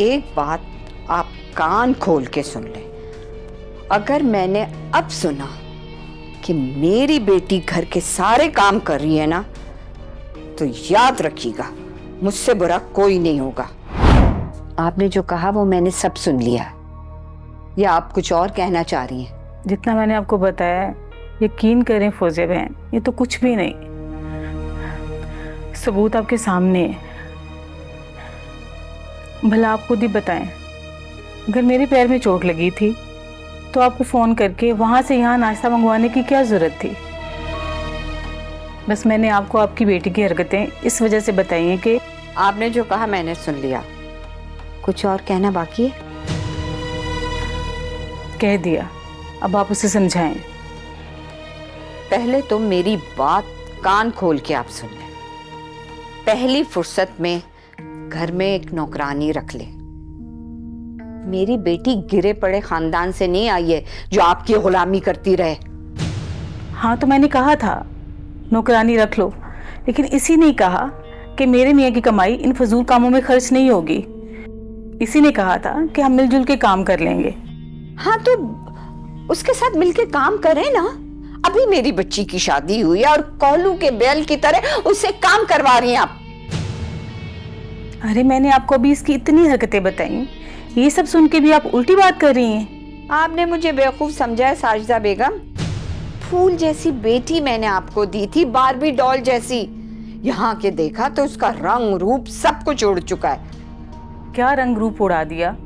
एक बात आप कान खोल के सुन लें। अगर मैंने अब सुना कि मेरी बेटी घर के सारे काम कर रही है ना, तो याद रखिएगा मुझसे बुरा कोई नहीं होगा। आपने जो कहा वो मैंने सब सुन लिया। या आप कुछ और कहना चाह रही हैं? जितना मैंने आपको बताया, यकीन करें फौजिया बहन, ये तो कुछ भी नहीं, सबूत आपके सामने है। भला आप खुद ही बताएं, अगर मेरे पैर में चोट लगी थी तो आपको फोन करके वहां से यहाँ नाश्ता मंगवाने की क्या जरूरत थी? बस मैंने आपको आपकी बेटी की हरकतें इस वजह से बताई हैं कि आपने जो कहा मैंने सुन लिया। कुछ और कहना बाकी है? कह दिया, अब आप उसे समझाएं। पहले तो मेरी बात कान खोल के आप सुन लें। पहली फुर्सत में घर में एक नौकरानी रख ले। मेरी बेटी गिरे पड़े खानदान से नहीं आई है जो आपकी गुलामी करती रहे। हाँ तो मैंने कहा था नौकरानी रख लो, लेकिन इसी ने कहा कि मेरे मियाँ की कमाई इन फजूल कामों में खर्च नहीं होगी। इसी ने कहा था कि हम मिलजुल के काम कर लेंगे। हाँ तो उसके साथ मिलके काम करें ना। अभी मेरी बच्ची की शादी हुई है और कोलू के बैल की तरह उससे काम करवा रही हैं आप। अरे मैंने आपको अभी इसकी इतनी हरकतें बताई, ये सब सुन के भी आप उल्टी बात कर रही हैं। आपने मुझे बेवकूफ समझा है साजिदा बेगम। फूल जैसी बेटी मैंने आपको दी थी, बारबी डॉल जैसी। यहाँ के देखा तो उसका रंग रूप सब कुछ उड़ चुका है। क्या रंग रूप उड़ा दिया?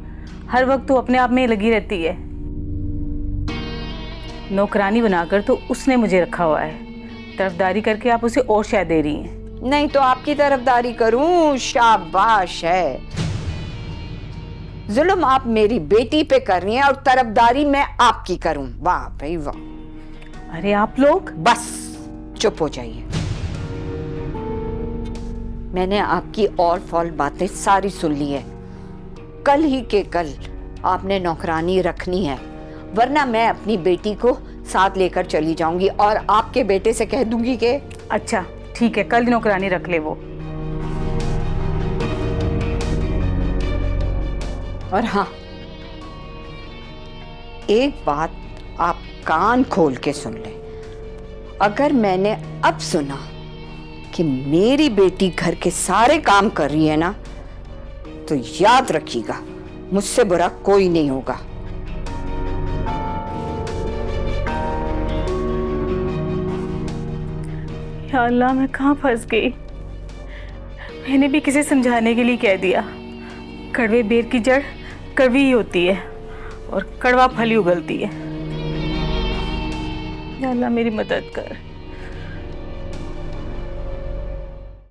हर वक्त तो अपने आप में लगी रहती है। नौकरानी बनाकर तो उसने मुझे रखा हुआ है, तरफदारी करके आप उसे और शायद दे रही हैं। नहीं तो आपकी तरफदारी करूं? शाबाश है। जुल्म आप मेरी बेटी पे कर रही हैं और तरफदारी मैं आपकी करूं। वाह भाई वाह। अरे आप लोग बस चुप हो जाइए। मैंने आपकी और फॉल बातें सारी सुन ली है। कल ही के कल आपने नौकरानी रखनी है, वरना मैं अपनी बेटी को साथ लेकर चली जाऊंगी और आपके बेटे से कह दूंगी कि अच्छा ठीक है, कल नौकरानी रख ले वो। और हाँ, एक बात आप कान खोल के सुन लें। अगर मैंने अब सुना कि मेरी बेटी घर के सारे काम कर रही है ना, तो याद रखिएगा मुझसे बुरा कोई नहीं होगा। या अल्लाह, मैं कहाँ फंस गई। मैंने भी किसी समझाने के लिए कह दिया, कड़वे बेर की जड़ कड़वी ही होती है और कड़वा फल ही उगलती है। या अल्लाह मेरी मदद कर।